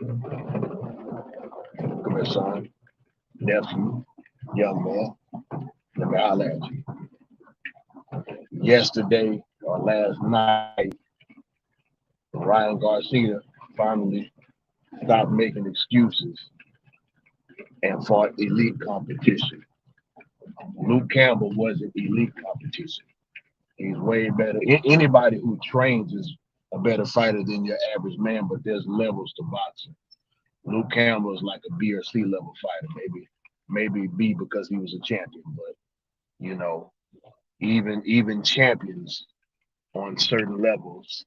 Come here, son, nephew, young man. Let me holler at you. Yesterday or last night, Ryan Garcia finally stopped making excuses and fought elite competition. Luke Campbell wasn't elite competition. He's way better. Anybody who trains is a better fighter than your average man, but there's levels to boxing. Luke Campbell is like a B or C level fighter, maybe B because he was a champion, but you know, even champions on certain levels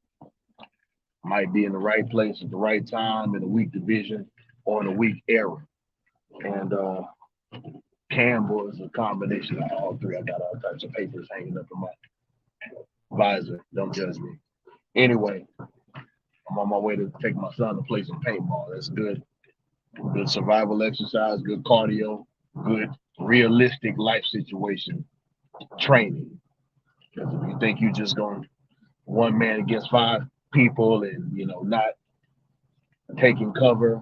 might be in the right place at the right time in a weak division or in a weak era. And Campbell is a combination of all three. I got all types of papers hanging up in my visor. Don't judge me. Anyway, I'm on my way to take my son to play some paintball. That's good. Good survival exercise, good cardio, good realistic life situation training. Because if you think you just going one man against five people and not taking cover,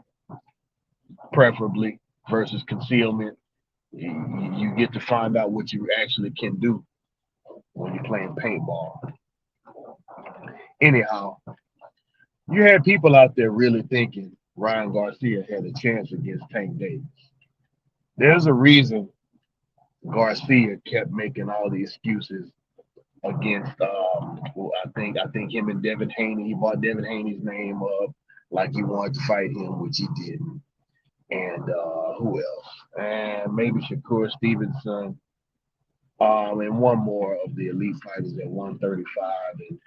preferably versus concealment, you get to find out what you actually can do when you're playing paintball. Anyhow, you had people out there really thinking Ryan Garcia had a chance against Tank Davis. There's a reason Garcia kept making all the excuses against. I think him and Devin Haney. He brought Devin Haney's name up like he wanted to fight him, which he didn't. And who else? And maybe Shakur Stevenson. And one more of the elite fighters at 135. And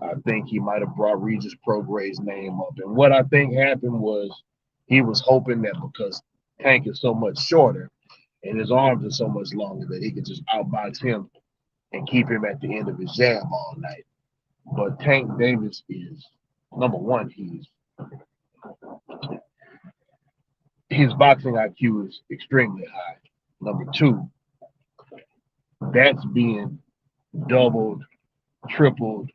I think he might have brought Regis Prograde's name up. And what I think happened was he was hoping that because Tank is so much shorter and his arms are so much longer that he could just outbox him and keep him at the end of his jab all night. But Tank Davis is, number one, his boxing IQ is extremely high. Number two, that's being doubled, tripled,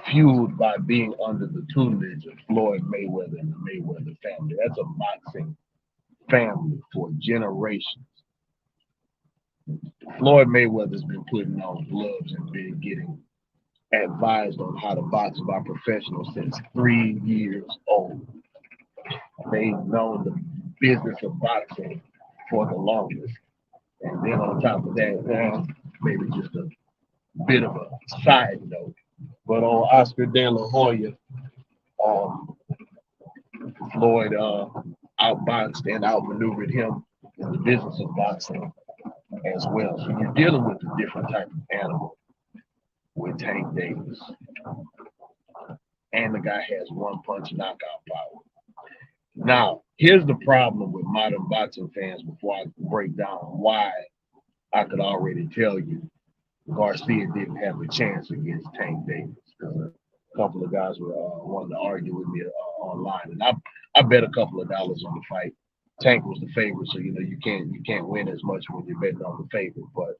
fueled by being under the tutelage of Floyd Mayweather and the Mayweather family. That's a boxing family for generations. Floyd Mayweather's been putting on gloves and been getting advised on how to box by professionals since 3 years old. They've known the business of boxing for the longest. And then on top of that, maybe just a bit of a side note. But on Oscar De La Hoya, Floyd outboxed and outmaneuvered him in the business of boxing as well. So you're dealing with a different type of animal with Tank Davis. And the guy has one punch knockout power. Now, here's the problem with modern boxing fans before I break down why I could already tell you Garcia didn't have a chance against Tank Davis. A couple of guys were wanting to argue with me online, and I bet a couple of dollars on the fight. Tank was the favorite, so you can't win as much when you're betting on the favorite. But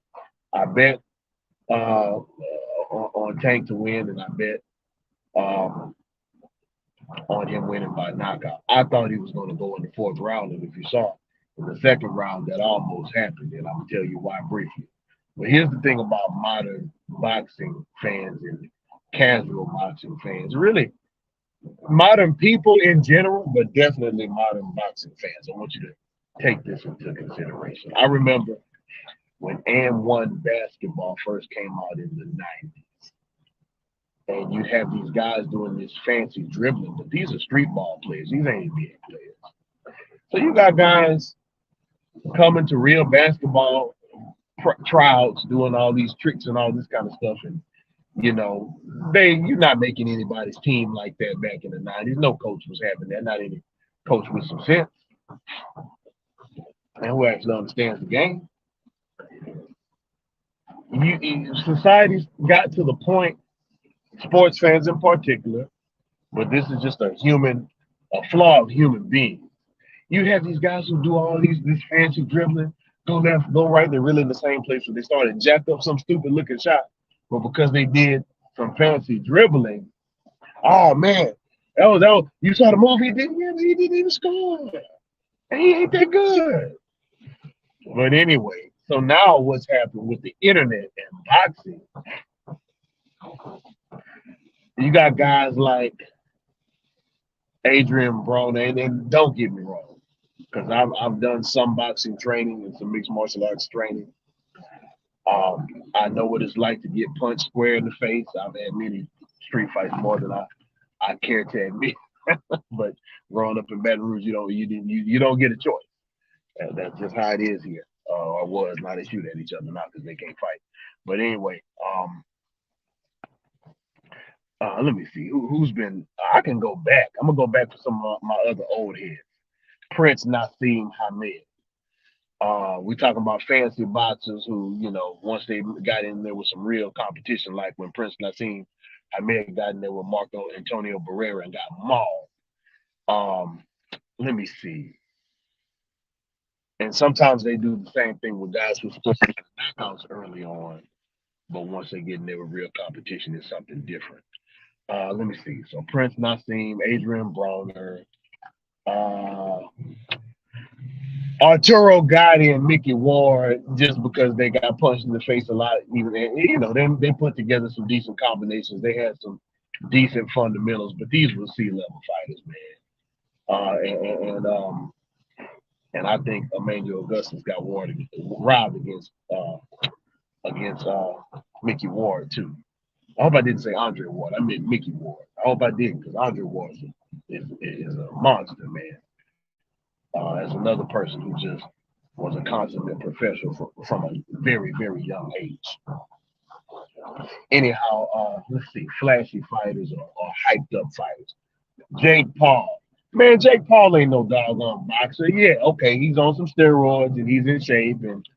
I bet on Tank to win, and I bet on him winning by knockout. I thought he was going to go in the fourth round, and if you saw in the second round, that almost happened, and I'm gonna tell you why briefly. But here's the thing about modern boxing fans and casual boxing fans, really modern people in general, but definitely modern boxing fans. I want you to take this into consideration. I remember when AND1 basketball first came out in the 90s, and you have these guys doing this fancy dribbling, but these are street ball players. These ain't NBA players. So you got guys coming to real basketball tryouts, doing all these tricks and all this kind of stuff, and you're not making anybody's team like that back in the 90s. No coach was having that, not any coach with some sense and who actually understands the game. Society's got to the point, sports fans in particular, but this is just a flawed human being. You have these guys who do all this fancy dribbling, go left, go right. They're really in the same place where they started, jacked up some stupid looking shot. But because they did some fancy dribbling, oh man, You saw the movie? He didn't even score. And he ain't that good. But anyway, so now what's happened with the internet and boxing? You got guys like Adrian Broner, and don't get me wrong, because I've done some boxing training and some mixed martial arts training. I know what it's like to get punched square in the face. I've had many street fights more than I care to admit. But growing up in Baton Rouge, you don't get a choice. That's just how it is here. Or was. Now they shoot at each other now because they can't fight. But anyway, let me see who's been. I can go back. I'm gonna go back to some of my other old heads. Prince Nassim Hamed. We talking about fancy boxers who, once they got in there with some real competition, like when Prince Nassim Hamed got in there with Marco Antonio Barrera and got mauled. Um, let me see. And sometimes they do the same thing with guys who score knockouts early on, but once they get in there with real competition, it's something different. Let me see. So Prince Nassim, Adrian Broner, uh, Arturo Gotti and Mickey Ward, just because they got punched in the face a lot, even they put together some decent combinations. They had some decent fundamentals, but these were C-level fighters, man. And I think Emmanuel Augustus got robbed against Mickey Ward too. I hope I didn't say Andre Ward. I meant Mickey Ward. I hope I didn't, because Andre Ward is a monster, man. As another person who just was a consummate professional from a very, very young age. Anyhow, let's see, flashy fighters or hyped up fighters. Jake Paul. Man, Jake Paul ain't no doggone boxer. Yeah, okay, he's on some steroids and he's in shape and,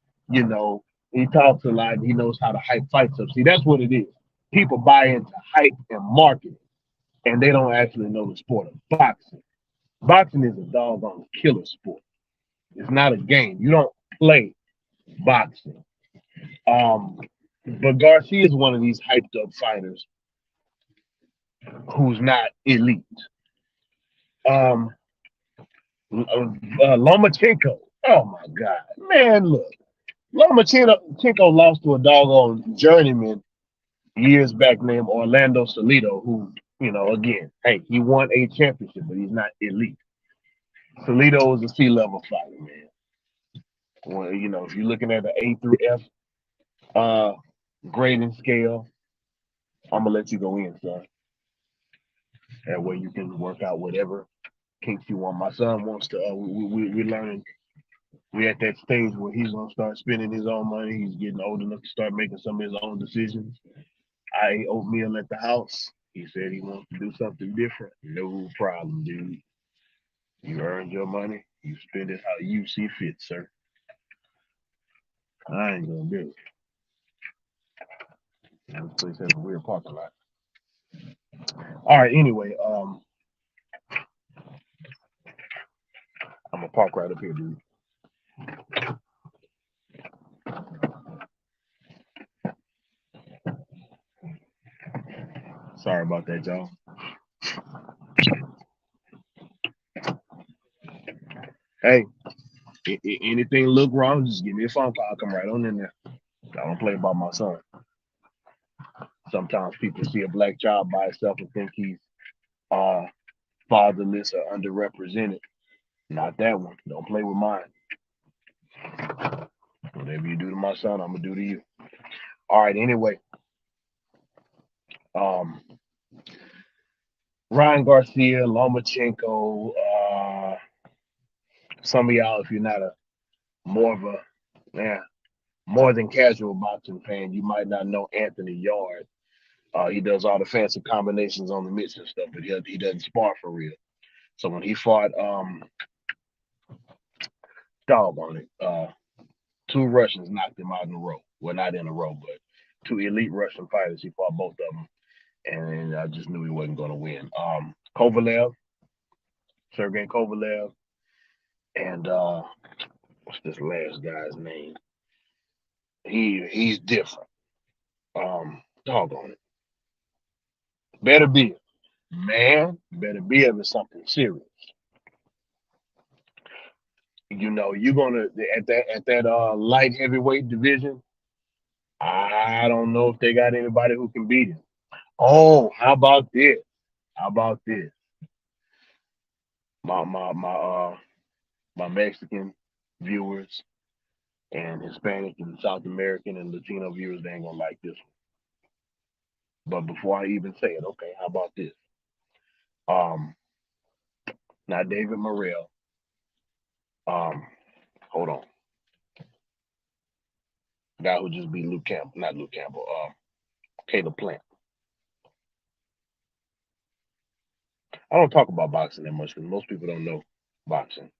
he talks a lot. And he knows how to hype fights up. See, that's what it is. People buy into hype and marketing, and they don't actually know the sport of boxing. Boxing is a doggone killer sport. It's not a game. You don't play boxing. Um, but Garcia is one of these hyped up fighters who's not elite. Um, Lomachenko. Oh my God, man! Look, Lomachenko lost to a doggone journeyman years back named Orlando Salido, who, again, hey, he won a championship, but he's not elite. Salido is a C-level fighter, man. Well, if you're looking at the A through F uh, grading scale, I'm gonna let you go in, son. That way you can work out whatever kinks you want. My son wants to. We're learning. We're at that stage where he's gonna start spending his own money. He's getting old enough to start making some of his own decisions. I ate oatmeal at the house. He said he wants to do something different. No problem, dude. You earned your money. You spend it how you see fit, sir. I ain't gonna do it. This place has a weird parking lot. All right. Anyway, I'm gonna park right up here, dude. Sorry about that, y'all. Hey, anything look wrong, just give me a phone call. I'll come right on in there. I don't play about my son. Sometimes people see a black child by himself and think he's uh, fatherless or underrepresented. Not that one. Don't play with mine. Whatever you do to my son, I'm gonna do to you. All right. Anyway, um, Ryan Garcia, Lomachenko. Some of y'all, if you're not a more of a more than casual boxing fan, you might not know Anthony Yard. He does all the fancy combinations on the mitts and stuff, but he doesn't spar for real. So when he fought, dog on it, two Russians knocked him out in a row. Well, not in a row, but two elite Russian fighters. He fought both of them, and I just knew he wasn't going to win. Kovalev, Sergey Kovalev, and what's this last guy's name? He's different. Dog on it. Better be. Man, better be having something serious. You're gonna at that light heavyweight division. I don't know if they got anybody who can beat him. Oh, how about this? How about this? My Mexican viewers and Hispanic and South American and Latino viewers, they ain't gonna like this one. But before I even say it, okay, how about this? Um, Now David Morrell. Um, Hold on, guy who just beat Luke Campbell, not Luke Campbell. Caleb Plant. I don't talk about boxing that much because most people don't know boxing.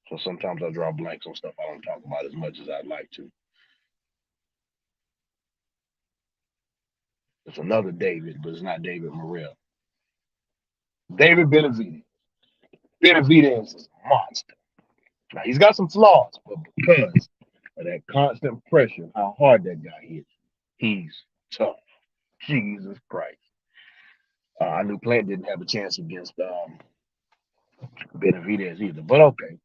So sometimes I draw blanks on stuff I don't talk about as much as I'd like to. It's another David, but it's not David Morrell. David Benavidez. Benavidez is a monster. Now he's got some flaws, but because of that constant pressure, how hard that guy hits, he's tough. Jesus Christ. I knew Plant didn't have a chance against Benavidez either. But okay,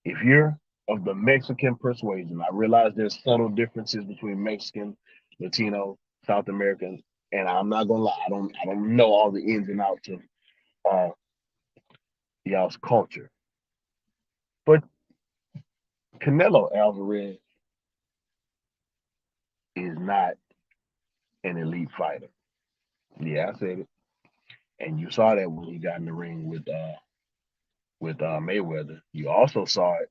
if you're of the Mexican persuasion, I realize there's subtle differences between Mexican, Latino, South American, and I'm not gonna lie, I don't know all the ins and outs of uh, y'all's culture. But Canelo Alvarez is not an elite fighter. Yeah, I said it, and you saw that when he got in the ring with Mayweather. You also saw it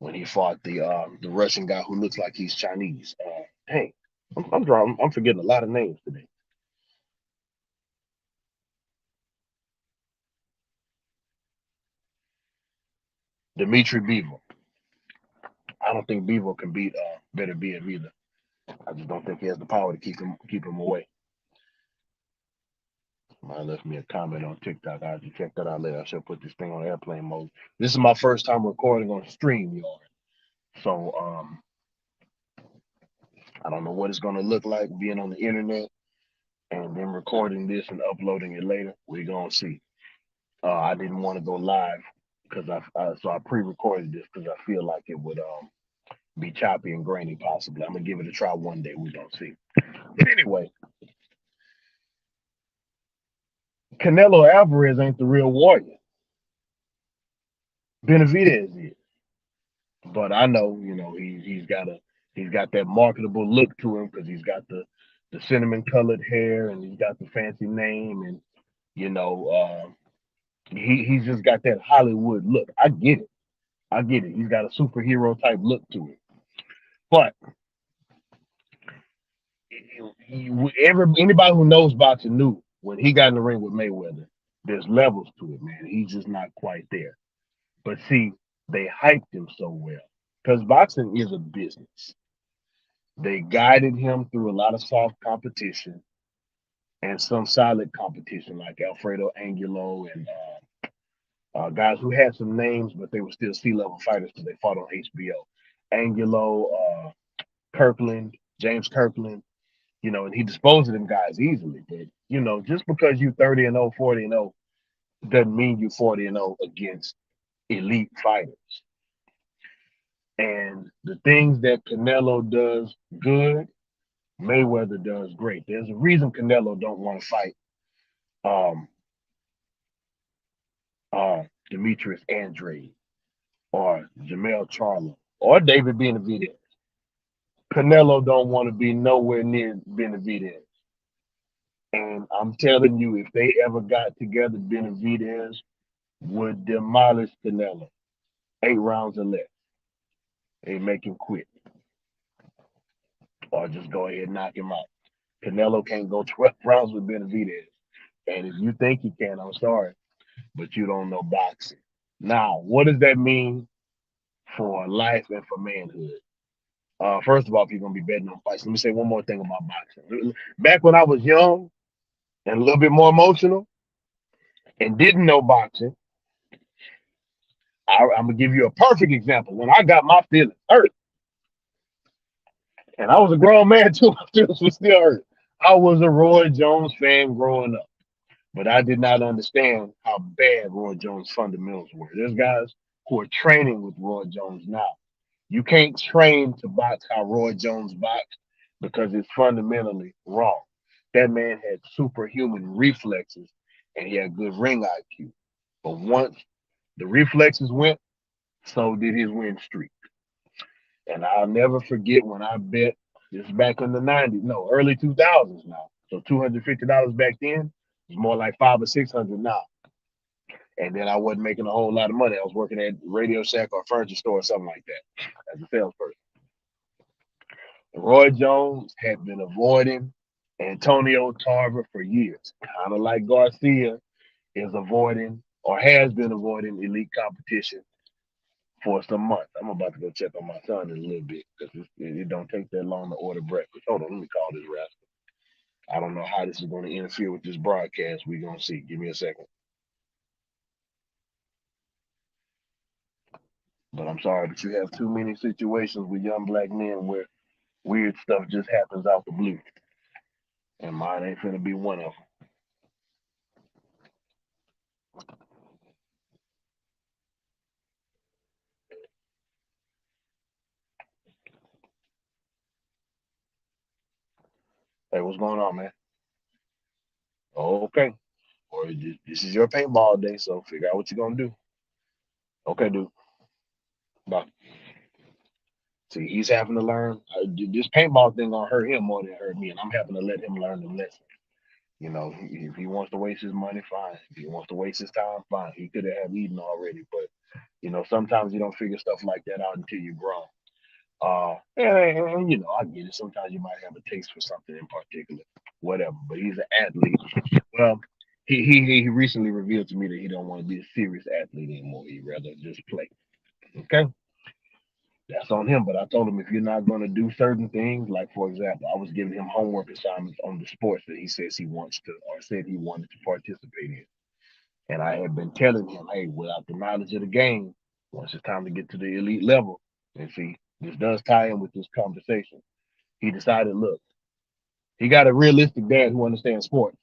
when he fought the Russian guy who looks like he's Chinese. Hey, I'm forgetting a lot of names today. Dimitri Bivol. I don't think Bivol can beat Better Be It either. I just don't think he has the power to keep him away. Somebody left me a comment on TikTok. I have to check that out later. I should put this thing on airplane mode. This is my first time recording on StreamYard. So I don't know what it's gonna look like being on the internet and then recording this and uploading it later. We're gonna see. I didn't want to go live because I pre-recorded this because I feel like it would be choppy and grainy possibly. I'm gonna give it a try one day. We're gonna see. But anyway, Canelo Alvarez ain't the real warrior. Benavidez is. But I know, he's got that marketable look to him because he's got the cinnamon colored hair and he's got the fancy name and you know he's just got that Hollywood look. I get it. I get it. He's got a superhero type look to him. But anybody who knows boxing knew when he got in the ring with Mayweather, there's levels to it, man. He's just not quite there. But see, they hyped him so well because boxing is a business. They guided him through a lot of soft competition and some solid competition, like Alfredo Angulo and guys who had some names, but they were still C-level fighters because they fought on HBO. Angulo, Kirkland, James Kirkland, and he disposed of them guys easily. But just because you 30-0, 40-0, doesn't mean you 40-0 against elite fighters. And the things that Canelo does good, Mayweather does great. There's a reason Canelo don't want to fight um, Demetrius Andrade or Jamel Charlo or David Benavidez. Canelo don't want to be nowhere near Benavidez. And I'm telling you, if they ever got together, Benavidez would demolish Canelo. 8 rounds or less. They make him quit. Or just go ahead and knock him out. Canelo can't go 12 rounds with Benavidez. And if you think he can, I'm sorry, but you don't know boxing. Now, what does that mean for life and for manhood? First of all, if you're going to be betting on fights, let me say one more thing about boxing. Back when I was young and a little bit more emotional and didn't know boxing, I'm going to give you a perfect example. When I got my feelings hurt, and I was a grown man too, my feelings were still hurt. I was a Roy Jones fan growing up, but I did not understand how bad Roy Jones' fundamentals were. There's guys who are training with Roy Jones now. You can't train to box how Roy Jones boxed because it's fundamentally wrong. That man had superhuman reflexes and he had good ring IQ. But once the reflexes went, so did his win streak. And I'll never forget when I bet this back in the 90s, no, early 2000s now. So $250 back then is more like five or 600 now. And then I wasn't making a whole lot of money. I was working at Radio Shack or furniture store or something like that as a salesperson. Roy Jones had been avoiding Antonio Tarver for years, kind of like Garcia is avoiding or has been avoiding elite competition for some months. I'm about to go check on my son in a little bit because it don't take that long to order breakfast. Hold on, let me call this rascal. I don't know how this is going to interfere with this broadcast. We're going to see. Give me a second. But I'm sorry, but you have too many situations with young black men where weird stuff just happens out the blue. And mine ain't finna be one of them. Hey, what's going on, man? Okay. Or this is your paintball day, so figure out what you're going to do. Okay, dude. Bye. See, he's having to learn. This paintball thing gonna hurt him more than it hurt me, and I'm having to let him learn the lesson. You know, if he wants to waste his money, fine. If he wants to waste his time, fine. He could have eaten already, but sometimes you don't figure stuff like that out until you're grown. And I get it. Sometimes you might have a taste for something in particular, whatever. But he's an athlete. Well, he recently revealed to me that he don't want to be a serious athlete anymore. He'd rather just play. Okay, that's on him. But I told him if you're not going to do certain things, like for example, I was giving him homework assignments on the sports that he says he wants to, or said he wanted to participate in. And I had been telling him, hey, without the knowledge of the game, once it's time to get to the elite level, and see, this does tie in with this conversation. He decided, look, he got a realistic dad who understands sports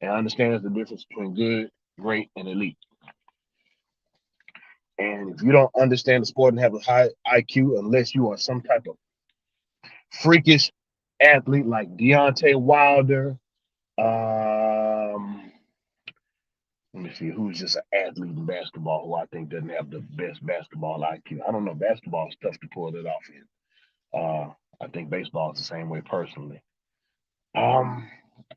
and understands the difference between good, great, and elite. And if you don't understand the sport and have a high IQ, unless you are some type of freakish athlete like Deontay Wilder, um, let me see who's just an athlete in basketball who I think doesn't have the best basketball IQ. I don't know. Basketball is tough to pull it off in. I think baseball is the same way personally. Um,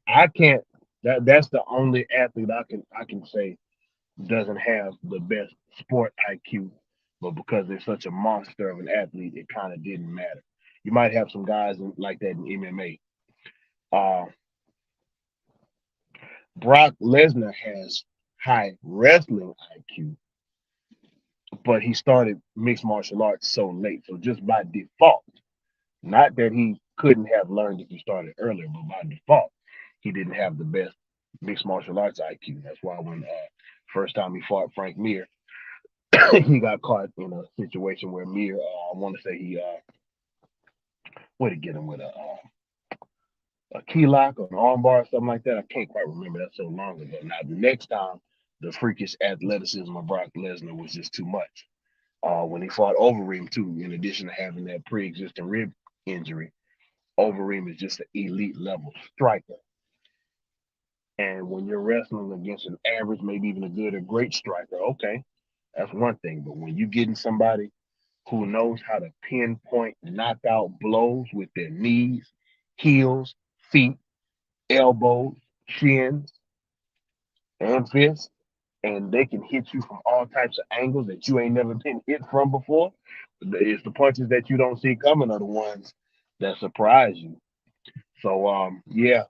I can't. That's the only athlete I can say doesn't have the best sport IQ, but because they're such a monster of an athlete, it kind of didn't matter. You might have some guys like that in MMA. Uh, Brock Lesnar has high wrestling IQ, but he started mixed martial arts so late. So just by default, not that he couldn't have learned if he started earlier, but by default, he didn't have the best mixed martial arts IQ. That's why when first time he fought Frank Mir, he got caught in a situation where Mir, I want to say he, what did he get him with a key lock or an armbar or something like that. I can't quite remember. That's so long ago. Now the next time, the freakish athleticism of Brock Lesnar was just too much. When he fought Overeem too, in addition to having that pre-existing rib injury, Overeem is just an elite level striker. And when you're wrestling against an average, maybe even a good or great striker, okay, that's one thing. But when you're getting somebody who knows how to pinpoint knockout blows with their knees, heels, feet, elbows, shins, and fists, and they can hit you from all types of angles that you ain't never been hit from before. It's the punches that you don't see coming are the ones that surprise you. So yeah,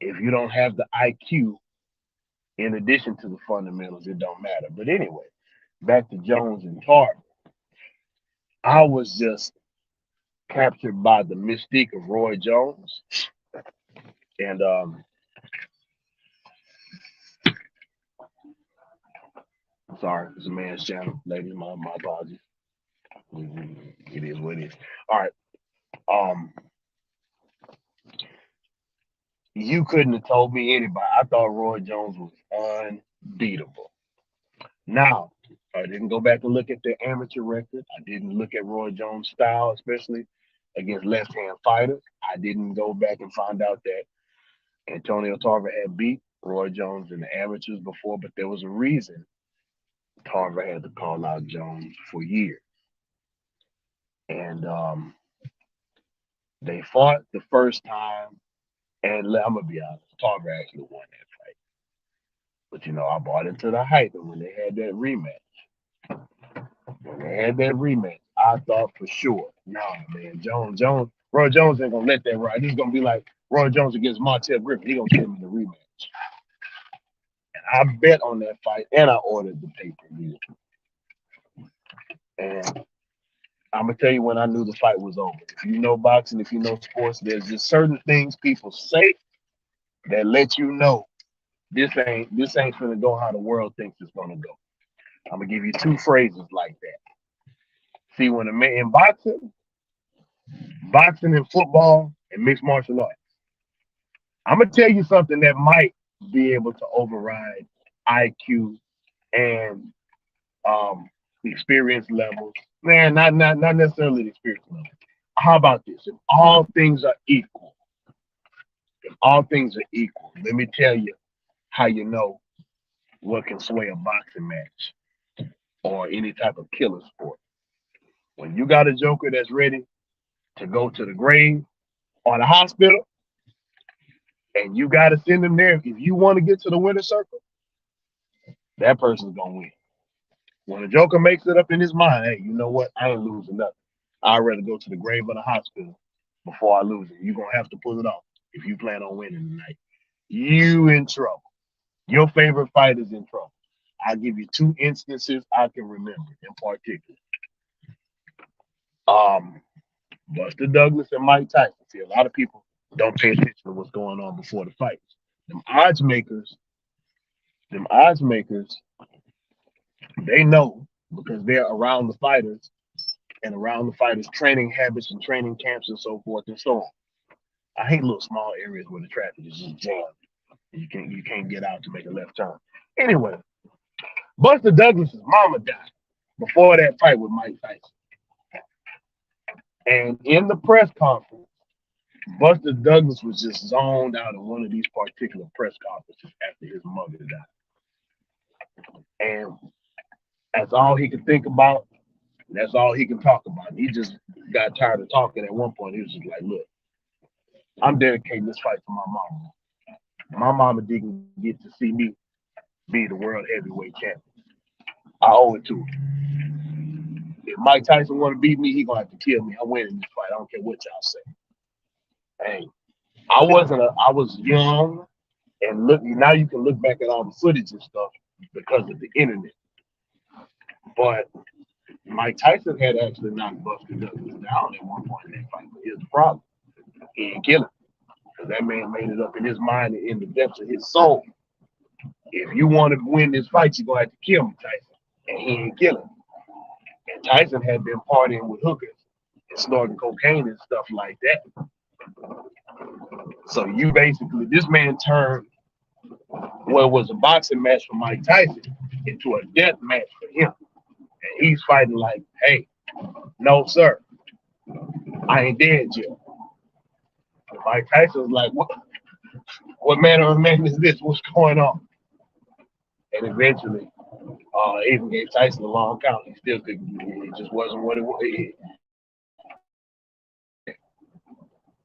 if you don't have the IQ in addition to the fundamentals, it don't matter. But anyway, back to Jones and Tarver. I was just captured by the mystique of Roy Jones. And sorry, it's a man's channel, ladies. My apologies. It is what it is. All right. Um, You couldn't have told me anybody. I thought Roy Jones was unbeatable. Now, I didn't go back and look at the amateur record. I didn't look at Roy Jones' style, especially against left-hand fighters. I didn't go back and find out that Antonio Tarver had beat Roy Jones in the amateurs before, but there was a reason Tarver had to call out Jones for years. And they fought the first time, and I'm gonna be honest, Tarver actually won that fight. But I bought into the hype, and when they had that rematch, I thought for sure, nah, man, Roy Jones ain't gonna let that ride. This is gonna be like Roy Jones against Martell Griffin. He gonna get him in the rematch. And I bet on that fight, and I ordered the pay-per-view. And I'm gonna tell you when I knew the fight was over. If you know boxing, if you know sports, there's just certain things people say that let you know this ain't gonna go how the world thinks it's gonna go. I'm gonna give you two phrases like that. See, when a man in boxing and football and mixed martial arts, I'm gonna tell you something that might be able to override IQ and experience levels. Man, not necessarily the experience level. How about this? If all things are equal, let me tell you how you know what can sway a boxing match or any type of killer sport. When you got a joker that's ready to go to the grave or the hospital, and you got to send them there, if you want to get to the winner's circle, that person's going to win. When a joker makes it up in his mind, hey, you know what? I ain't losing nothing. I'd rather go to the grave or the hospital before I lose it. You're going to have to pull it off if you plan on winning tonight. You in trouble. Your favorite fighter's in trouble. I'll give you two instances I can remember in particular. Buster Douglas and Mike Tyson. See, a lot of people don't pay attention to what's going on before the fights. Them odds makers, they know because they're around the fighters and around the fighters' training habits and training camps and so forth and so on. I hate little small areas where the traffic is just jammed. You can't get out to make a left turn. Anyway, Buster Douglas's mama died before that fight with Mike Tyson. And in the press conference, Buster Douglas was just zoned out in one of these particular press conferences after his mother died. And that's all he could think about. That's all he can talk about. He just got tired of talking at one point. He was just like, look, I'm dedicating this fight to my mama. My mama didn't get to see me be the world heavyweight champion. I owe it to her. If Mike Tyson want to beat me, he gonna have to kill me. I'm winning this fight. I don't care what y'all say. Hey, I was young, and look, now you can look back at all the footage and stuff because of the internet. But Mike Tyson had actually knocked Buster Douglas down at one point in that fight. But here's the problem. He didn't kill him. Because that man made it up in his mind and in the depths of his soul. If you want to win this fight, you're going to have to kill me, Tyson. And he ain't kill him. And Tyson had been partying with hookers and snorting cocaine and stuff like that. So you basically, this man turned what was a boxing match for Mike Tyson into a death match for him. And he's fighting like, hey, no, sir, I ain't dead yet. And Mike Tyson was like, what manner of man is this? What's going on? And eventually, even gave Tyson a long count. He still couldn't. It just wasn't what it was.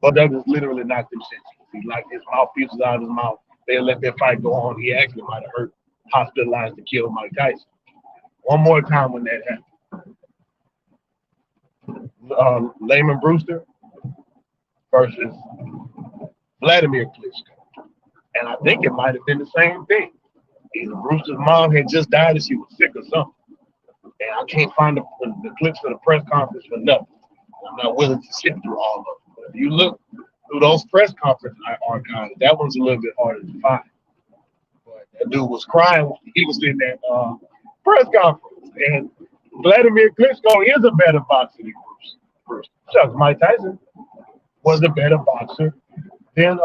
But Douglas literally knocked him senseless. He knocked his mouthpieces out of his mouth. They let that fight go on. He actually might have hurt, hospitalized, to kill Mike Tyson. One more time when that happened. Lamon Brewster versus Vladimir Klitschko. And I think it might have been the same thing. Either Brewster's mom had just died or she was sick or something. And I can't find the clips of the press conference for nothing. I'm not willing to sit through all of them. But if you look through those press conference archives, that one's a little bit harder to find. But that dude was crying. He was in that press conference. And Vladimir Klitschko is a better boxer than Brewster. Shucks, Mike Tyson was a better boxer than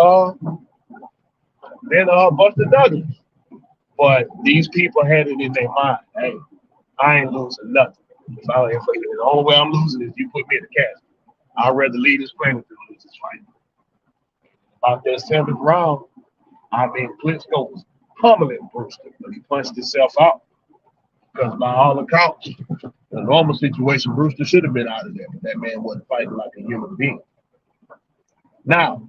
than Buster Douglas. But these people had it in their mind, hey, I ain't losing nothing. If the only way I'm losing is you put me in the casket. I'd rather lead this planet than lose this fight. About that seventh round, I mean, Klitschko was pummeling Brewster, but he punched himself out. Because by all accounts, in a normal situation, Brewster should have been out of there, but that man wasn't fighting like a human being. Now,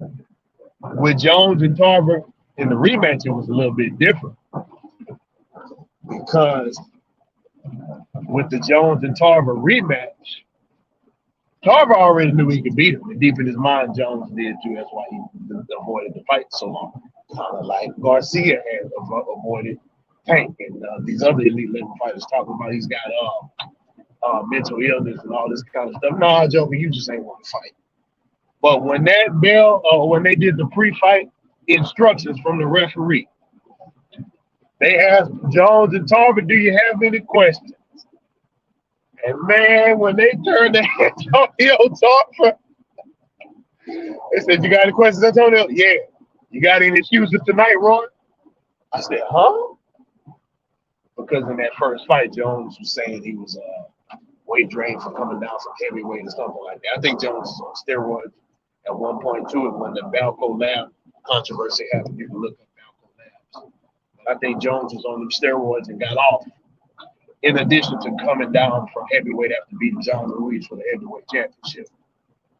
with Jones and Tarver in the rematch, it was a little bit different. Because with the Jones and Tarver rematch, Tarver already knew he could beat him. And deep in his mind, Jones did too. That's why he avoided the fight so long. Kind of like Garcia had avoided Tank and these other elite level fighters talking about he's got mental illness and all this kind of stuff. No, Joker, you just ain't want to fight. But when that bell, when they did the pre-fight instructions from the referee, they asked Jones and Tarver, do you have any questions? And man, when they turned to Antonio Tarver, they said, you got any questions, Antonio? Yeah. You got any excuses tonight, Roy? I said, huh? Because in that first fight, Jones was saying he was weight drained from coming down from heavyweight or something like that. I think Jones was on steroids at one point too, and when the Balco Lab controversy happened, you can look up Balco Labs. But I think Jones was on them steroids and got off. In addition to coming down from heavyweight after beating John Ruiz for the heavyweight championship.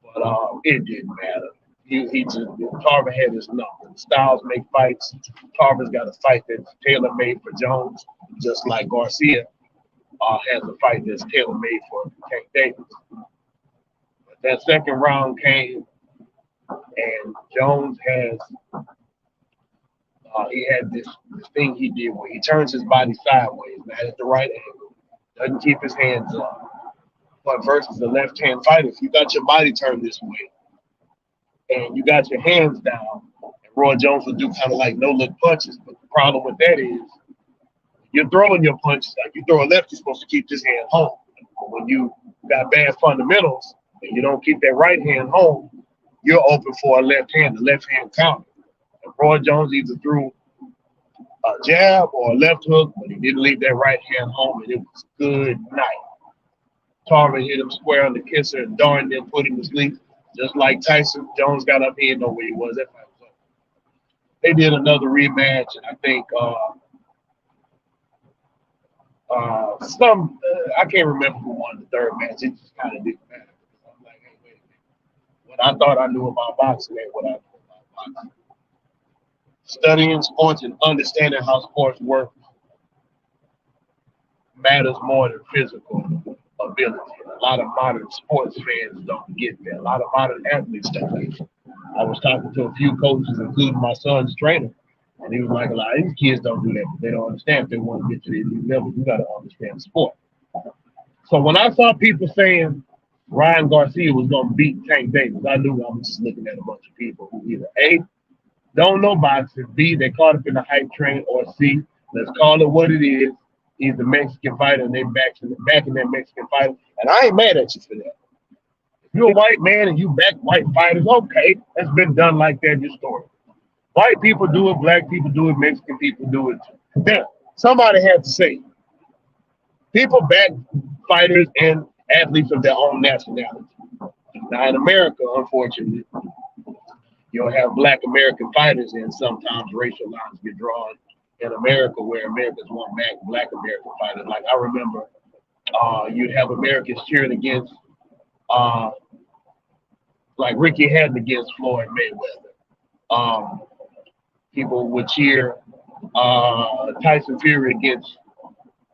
But it didn't matter. He just, Tarver had his number. Styles make fights. Tarver's got a fight that's tailor-made for Jones, just like Garcia has a fight that's tailor-made for Tank Davis. But that second round came, and Jones has he had this thing he did where he turns his body sideways, not at the right angle, doesn't keep his hands up. But versus the left-hand fighter, if you got your body turned this way and you got your hands down, and Roy Jones would do kind of like no-look punches. But the problem with that is you're throwing your punches. Like you throw a left, you're supposed to keep this hand home. But when you got bad fundamentals and you don't keep that right hand home, you're open for a left hand, the left hand counter. And Roy Jones either threw a jab or a left hook, but he didn't leave that right hand home, and it was good night. Tarver hit him square on the kisser and darn near put him to sleep. Just like Tyson, Jones got up, he didn't know where he was. That fight was over. They did another rematch, and I think I can't remember who won the third match. It just kind of didn't matter. I'm like, hey, wait a minute. What I thought I knew about boxing ain't what I knew about boxing. Studying sports and understanding how sports work matters more than physical ability. A lot of modern sports fans don't get that. A lot of modern athletes don't get it. I was talking to a few coaches, including my son's trainer, and he was like, a lot of these kids don't do that. They don't understand. If they want to get to the elite level, you got to understand sport. So when I saw people saying Ryan Garcia was going to beat Tank Davis, I knew I was just looking at a bunch of people who either A, don't know boxing, B, they caught up in the hype train, or C, let's call it what it is. He's a Mexican fighter, and they backing that Mexican fighter. And I ain't mad at you for that. If you're a white man and you back white fighters, okay, that's been done like that historically. White people do it, black people do it, Mexican people do it too. Now, somebody had to say, people back fighters and athletes of their own nationality. Now, in America, unfortunately, you'll have black American fighters, and sometimes racial lines get drawn in America where Americans want back black American fighters. Like I remember you'd have Americans cheering against like Ricky Hatton against Floyd Mayweather. People would cheer Tyson Fury against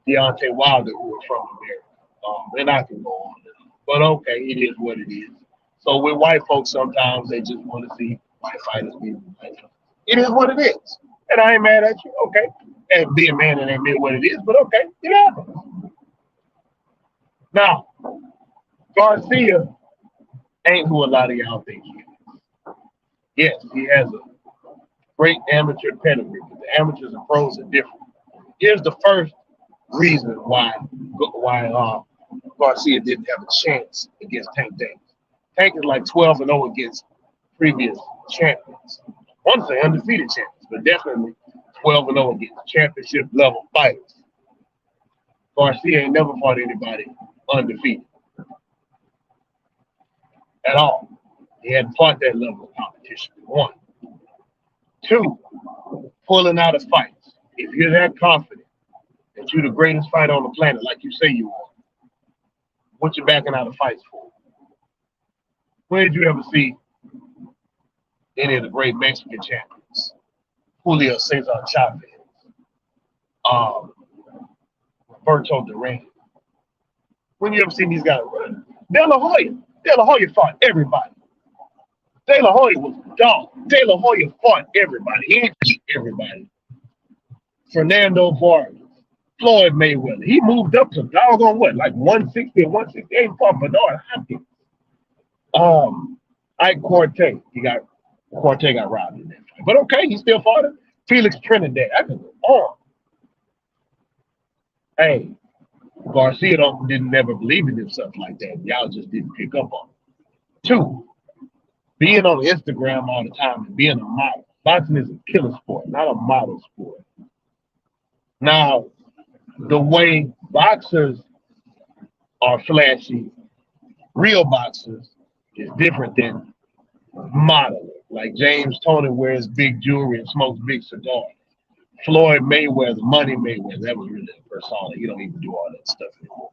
Deontay Wilder, who were from America. And I can go on. But okay, it is what it is. So with white folks, sometimes they just want to see white fighters be white. It is what it is. And I ain't mad at you, okay? And be a man and admit what it is, but okay, it happens. Now, Garcia ain't who a lot of y'all think he is. Yes, he has a great amateur pedigree, but the amateurs and pros are different. Here's the first reason why Garcia didn't have a chance against Tank Davis. Tank is like 12-0 against previous champions. I want to say undefeated champions. but definitely 12-0 against championship level fighters. Garcia ain't never fought anybody undefeated at all. He hadn't fought that level of competition. 1. 2, pulling out of fights. If you're that confident that you're the greatest fighter on the planet, like you say you are, what you backing out of fights for? Where did you ever see any of the great Mexican champions? Julio Cesar Chavez, Roberto Duran. When you ever see these guys run? De La Hoya. De La Hoya fought everybody. De La Hoya was a dog. De La Hoya fought everybody. He didn't beat everybody. Fernando Vargas, Floyd Mayweather. He moved up to doggone what, like 160 or 168 fought Bernard Hopkins. Ike Cortez. Cortez got robbed in that fight. But okay, he still fought him. Felix Trinidad. I can go on. Hey, Garcia didn't never believe in himself like that. Y'all just didn't pick up on it. 2, being on Instagram all the time and being a model. Boxing is a killer sport, not a model sport. Now, the way boxers are flashy, real boxers, is different than modeling. Like James Toney wears big jewelry and smokes big cigars. Floyd Mayweather, Money Mayweather, that was really a persona. You don't even do all that stuff anymore.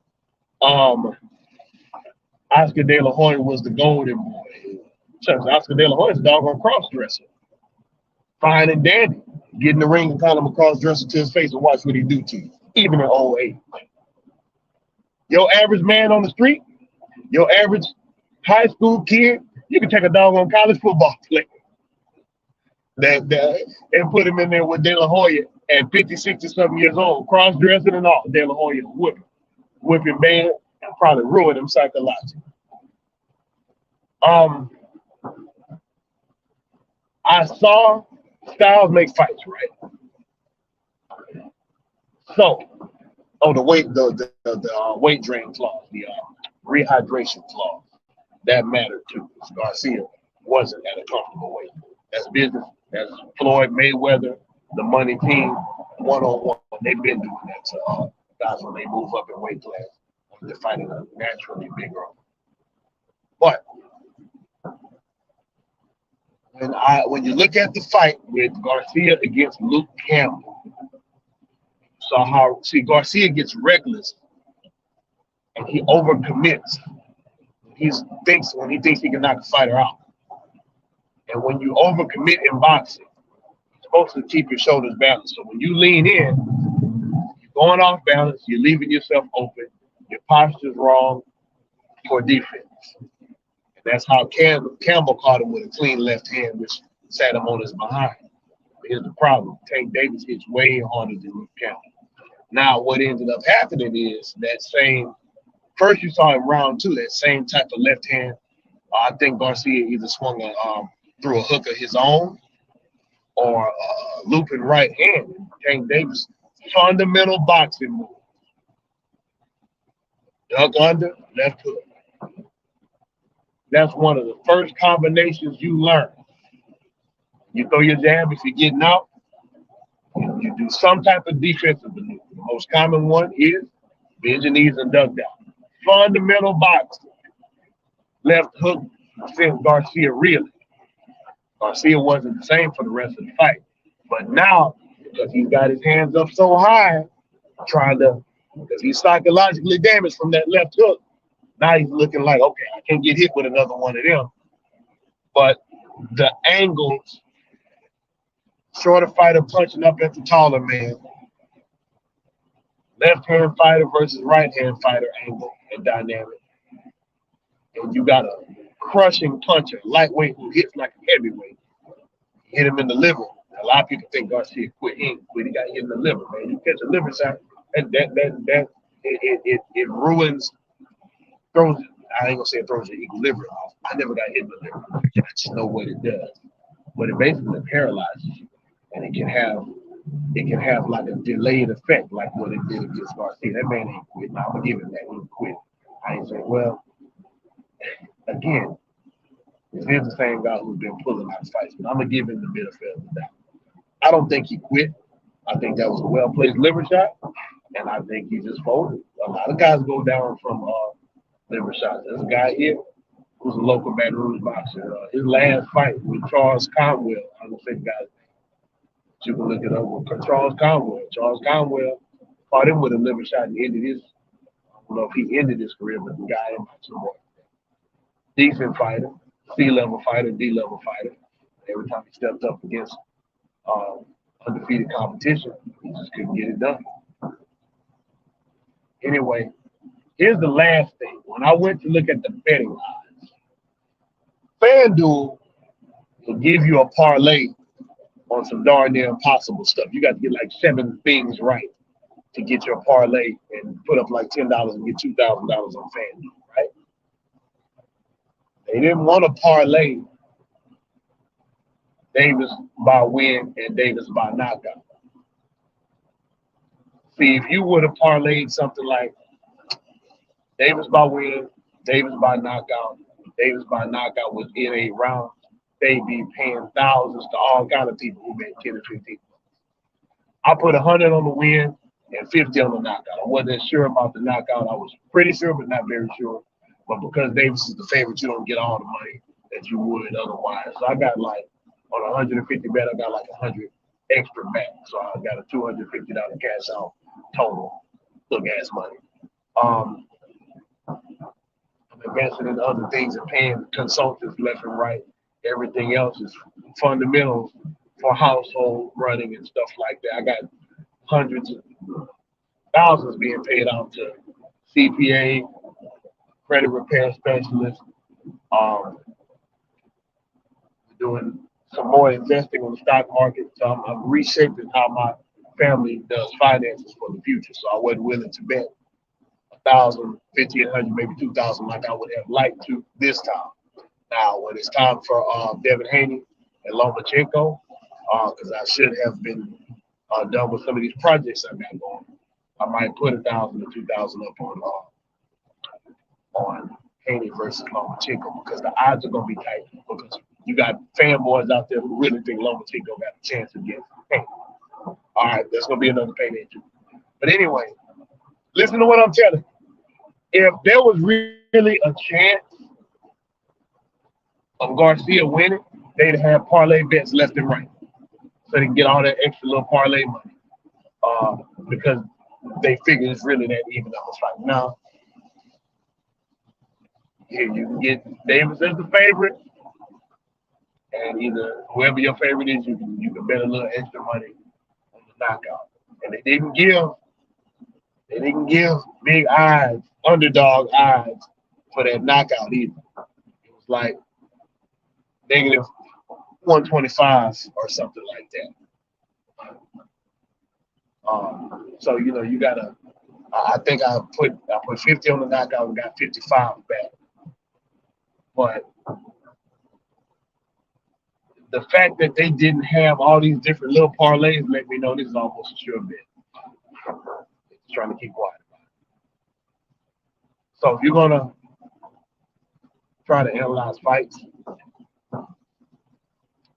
Oscar De La Hoya was the golden boy. Oscar De La Hoya is a doggone cross-dresser. Fine and dandy. Get in the ring and call him a cross-dresser to his face and watch what he do to you, even in old age. Your average man on the street, your average high school kid, you can take a doggone college football player and put him in there with De La Hoya at 50, 60 something years old, cross-dressing and all. De La Hoya whipping bad and probably ruin him psychologically. I saw styles make fights, right? So, the weight drain clause, the rehydration clause, that mattered too. Garcia wasn't at a comfortable weight. That's business. That's Floyd Mayweather, the money team, one-on-one. They've been doing that to guys when they move up in weight class. They're fighting a naturally bigger. But when you look at the fight with Garcia against Luke Campbell, Garcia gets reckless and he overcommits. When he thinks he can knock a fighter out. And when you overcommit in boxing, you're supposed to keep your shoulders balanced. So when you lean in, you're going off balance, you're leaving yourself open, your posture's wrong for defense. And that's how Campbell caught him with a clean left hand, which sat him on his behind. But here's the problem. Tank Davis hits way harder than Luke Campbell. Now, what ended up happening is first you saw in round 2, that same type of left hand. I think Garcia either swung through a hook of his own or looping right hand. Tank Davis, fundamental boxing move. Duck under, left hook. That's one of the first combinations you learn. You throw your jab if you're getting out. You do some type of defensive maneuver. The most common one is bend your knees and duck down. Fundamental boxing. Left hook sent Garcia reeling. Garcia wasn't the same for the rest of the fight. But now, because he's got his hands up so high, because he's psychologically damaged from that left hook, now he's looking like, okay, I can't get hit with another one of them. But the angles, shorter fighter punching up at the taller man, left-hand fighter versus right-hand fighter angle and dynamic. And you got a crushing puncher, lightweight who hits like a heavyweight. Hit him in the liver. A lot of people think Garcia quit. He ain't quit. He got hit in the liver, man. You catch a liver shot, it ruins, throws. I ain't gonna say it throws your equilibrium off. I never got hit in the liver. I just know what it does. But it basically paralyzes you, and it can have like a delayed effect, like what it did against Garcia. That man ain't quit. I'm gonna give him that. He ain't quit. I ain't saying, well, again, this is the same guy who's been pulling out fights, but I'm gonna give him the benefit of the doubt. I don't think he quit. I think that was a well-placed liver shot, and I think he just folded. A lot of guys go down from liver shots. There's a guy here who's a local Baton Rouge boxer. His last fight with Charles Conwell, I don't think guys. You can look it up with Charles Conwell. Charles Conwell fought him with a liver shot and ended his. I don't know if he ended his career, but the guy in some more. Decent fighter, C-level fighter, D-level fighter. Every time he stepped up against uh, undefeated competition, he just couldn't get it done. Anyway, here's the last thing. When I went to look at the betting odds, FanDuel will give you a parlay on some darn near impossible stuff. You got to get like 7 things right to get your parlay and put up like $10 and get $2,000 on FanDuel, right? They didn't want to parlay Davis by win and Davis by knockout. See, if you would have parlayed something like Davis by win, Davis by knockout was in a round, they'd be paying thousands to all kind of people who made 10 or 15. I put 100 on the win and 50 on the knockout. I wasn't sure about the knockout. I was pretty sure, but not very sure. But because Davis is the favorite, you don't get all the money that you would otherwise. So I got like on 150 bet, I got like 100 extra back. So I got a $250 cash out total. Still gas money. I'm investing in other things and paying consultants left and right. Everything else is fundamentals for household running and stuff like that. I got hundreds of thousands being paid out to CPA, credit repair specialists, doing some more investing on the stock market. So I'm reshaping how my family does finances for the future. So I wasn't willing to bet 1,000, 1,500, maybe 2,000 like I would have liked to this time. Now, when it's time for Devin Haney and Lomachenko, because I should have been done with some of these projects I got going, I might put 1,000 or 2,000 up on Haney versus Lomachenko because the odds are going to be tight. Because you got fanboys out there who really think Lomachenko got a chance against Haney. All right, that's going to be another payday too. But anyway, listen to what I'm telling you. If there was really a chance of Garcia winning, they'd have parlay bets left and right. So they can get all that extra little parlay money. Because they figure it's really that even up a fight. Now, here you can get Davis as the favorite, and either whoever your favorite is, you can bet a little extra money on the knockout. And they didn't give big odds, underdog odds for that knockout either. It was like negative 125 or something like that. So you gotta. I think I put 50 on the knockout and got 55 back. But the fact that they didn't have all these different little parlays let me know this is almost a sure bet. Just trying to keep quiet about it. So if you're gonna try to analyze fights,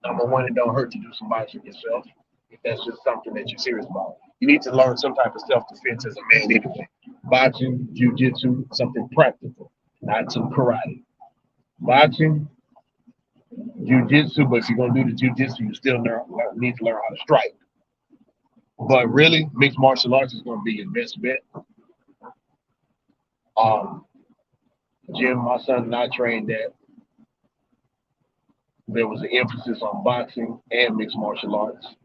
number one, it don't hurt to do some boxing yourself. If that's just something that you're serious about, you need to learn some type of self-defense as a man anyway. Boxing, jiu-jitsu, something practical, not some karate. Boxing, jiu-jitsu, but if you're gonna do the jiu-jitsu, you still need to learn how to strike. But really, mixed martial arts is gonna be your best bet. Gym my son and I trained at, there was an emphasis on boxing and mixed martial arts.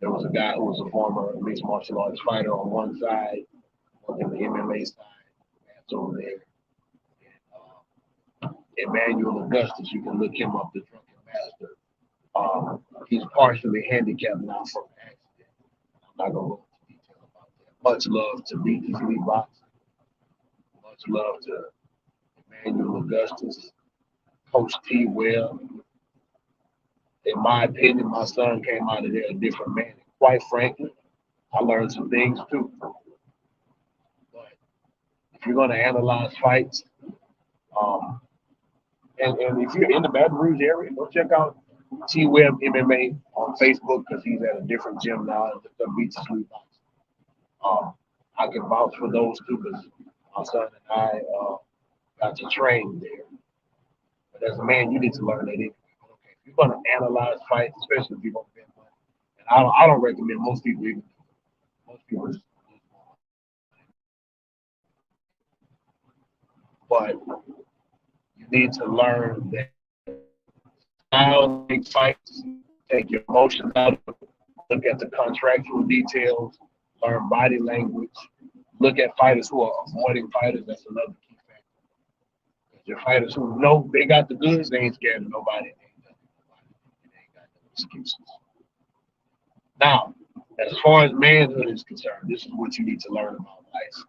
There was a guy who was a former mixed martial arts fighter on one side, on the MMA side, that's over there. Emmanuel Augustus, you can look him up, the Drunken Master. He's partially handicapped now from an accident. I'm not going to go into detail about that. Much love to BTC Boxing. Much love to Emmanuel Augustus, Coach T. Well. In my opinion, my son came out of there a different man. And quite frankly, I learned some things too. But if you're going to analyze fights, and if you're in the Baton Rouge area, go check out T-Web MMA on Facebook because he's at a different gym now at the Beach Sleep Box. I can vouch for those two because my son and I got to train there. But as a man, you need to learn that anyway. Okay, if you're going to analyze fights, especially if you're going to bet money, and I don't recommend most people even. Most people just, but you need to learn that style make fights, take your emotions out of it, look at the contractual details, learn body language, look at fighters who are avoiding fighters. That's another key factor. Your fighters who know they got the goods, they ain't scared of nobody. They ain't got no excuses. Now, as far as manhood is concerned, this is what you need to learn about life.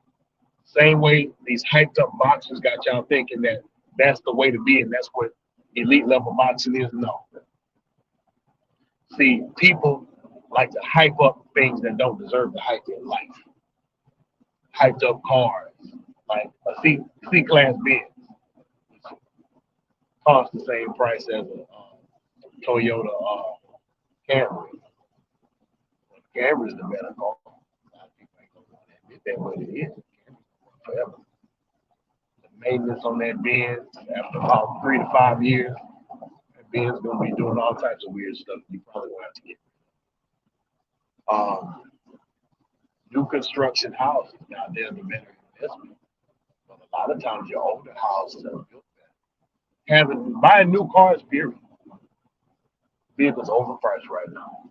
Same way these hyped up boxers got y'all thinking that that's the way to be and that's what elite level boxing is. No. See, people like to hype up things that don't deserve the hype in life. Hyped up cars, like a C class Benz, which costs the same price as a Toyota Camry. Camry is the better car. A lot of people ain't gonna want to admit that, but it is. Camry's forever. The maintenance on that Benz after about 3 to 5 years, that Benz gonna be doing all types of weird stuff. You probably won't have to get. New construction houses now they're the better investment, but a lot of times your older houses are built better. Buying new cars, period. Vehicles overpriced right now,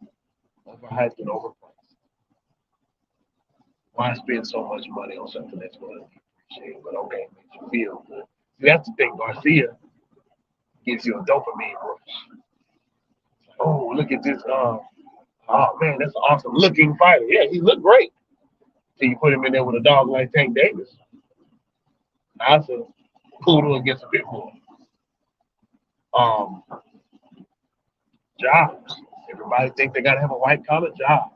overhyped and overpriced. Why spend so much money on something that's going to depreciate? But okay, it makes you feel good. See, that's the thing. Garcia gives you a dopamine rush. Oh, look at this. Oh man, that's an awesome looking fighter. Yeah, he looked great. Till you put him in there with a dog like Tank Davis. That's a poodle against a pit bull. Um, Jobs. Everybody think they gotta have a white collar job.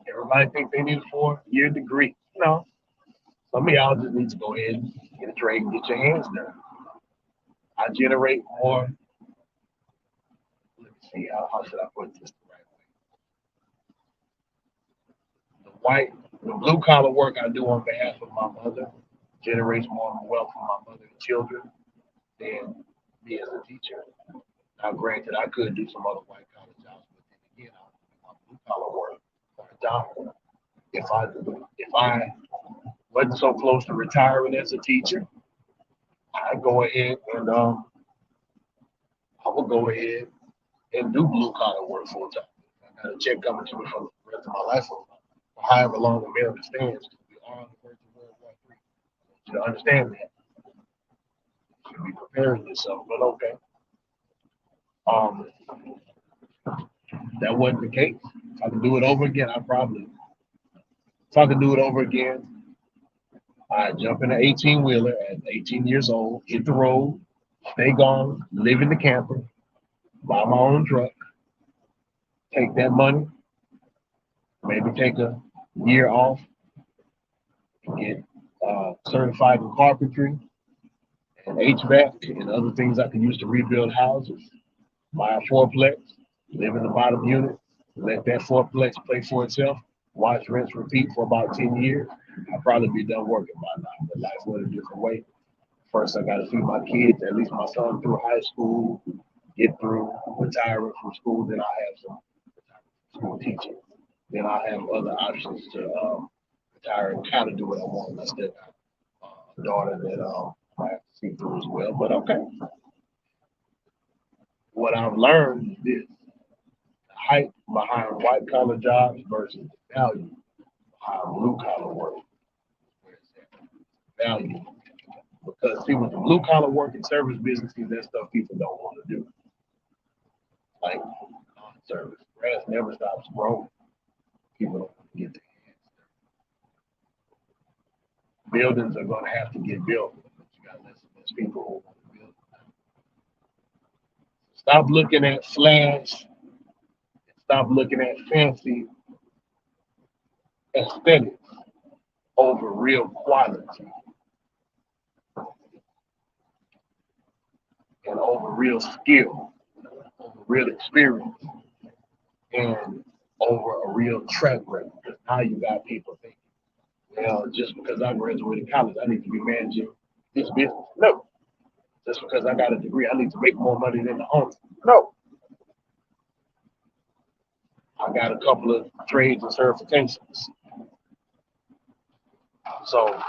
Everybody think they need a 4-year degree. No. Some of y'all just need to go ahead and get a trade and get your hands dirty. I generate more. Let me see, how should I put this the right way? The blue collar work I do on behalf of my mother generates more wealth for my mother and children than me as a teacher. Now, granted, I could do some other white collar jobs, but then again, I would do my blue collar work for a dollar. If I wasn't so close to retiring as a teacher, I'd go ahead and I would go ahead and do blue collar work full time. I got a check coming to me for the rest of my life, for however long America stands. We are on the verge of World War III. I want you to understand that. You should be preparing yourself, but okay. Um, that wasn't the case. If I could do it over again, if I could do it over again, I'd jump in an 18-wheeler at 18 years old, hit the road, stay gone, live in the camper, buy my own truck, take that money, maybe take a year off, get certified in carpentry and HVAC and other things I could use to rebuild houses, buy a fourplex, live in the bottom unit, let that fourplex pay for itself, watch rents repeat for about 10 years. I'd probably be done working by now, but life went a different way. First, I got to feed my kids, at least my son through high school, get through retiring from school. Then I have some school teaching. Then I have other options to retire and kind of do what I want. I still got a daughter that I have to see through as well. But okay, what I've learned is this: the hype behind white collar jobs versus the value behind blue collar work. Where's that value? Because see, with the blue collar work and service businesses, that stuff people don't want to do. Like non-service, grass never stops growing. People don't want to get their hands dirty. Buildings are going to have to get built, but you got less and less people who want to build them. Stop looking at flash. Stop looking at fancy aesthetics over real quality and over real skill. over real experience and over a real track record. Because now you got people thinking, well, just because I graduated college, I need to be managing this business. No. Just because I got a degree, I need to make more money than the owner. No. I got a couple of trades and certifications. So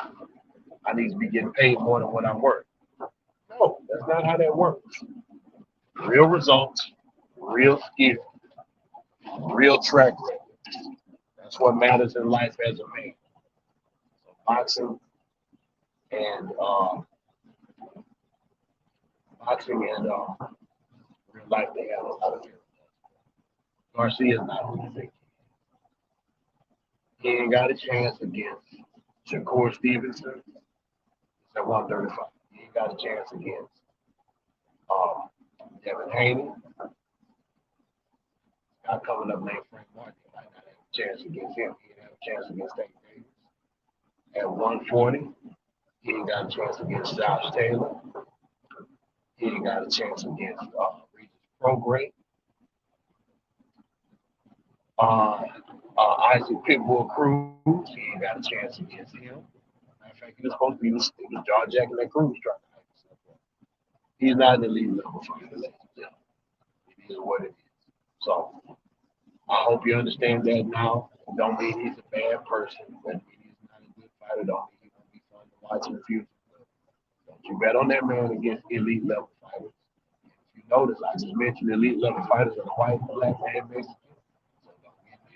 I need to be getting paid more than what I'm worth. No, that's not how that works. Real results, real skill, real track record. That's what matters in life as a man. So boxing and real life, they have a lot of difference. Garcia is not who you think. He ain't got a chance against Shakur Stevenson. It's at 135. He ain't got a chance against Devin Haney. Not coming up named Frank Martin. He might not have a chance against him. He didn't have a chance against Tank Davis. At 140, he ain't got a chance against Josh Taylor. He ain't got a chance against Regis Prograde. Isaac Pitbull Cruz, he ain't got a chance against him. Matter of fact, he was supposed to be the jaw jacking that Cruz trying to hype himself up. He's not an elite level fighter, ladies and gentlemen. It is what it is. So I hope you understand that now. Don't mean he's a bad person. Doesn't mean he's not a good fighter. Don't mean he won't be fun to watch in the future. Don't you bet on that man against elite level fighters. If you notice, I just mentioned elite level fighters are white, black, and Mexican.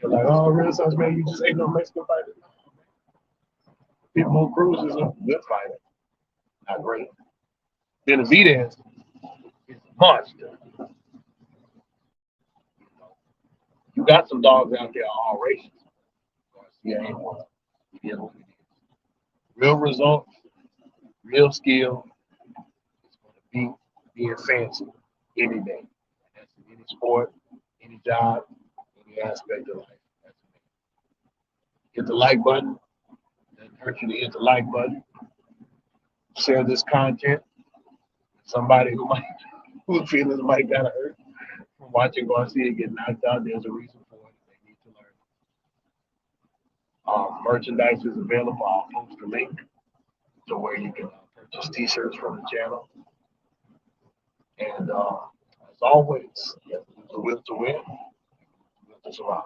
You're like, oh, Renaissance man, you just ain't no Mexican fighter. Pitbull Cruz is a good fighter. Not great. Benavidez is a monster. You got some dogs out there all races. Garcia ain't one. It is what it is. Real results, real skill. It's going to be being fancy any day. That's in any sport, any job, any aspect of life. That's it. Hit the like button. Doesn't hurt you to hit the like button. Share this content with somebody whose feelings might got hurt from watching Garcia get knocked out. There's a reason for it. They need to learn. Merchandise is available. I'll post a link to where you can purchase t-shirts from the channel. And as always, the will to win, the will to survive.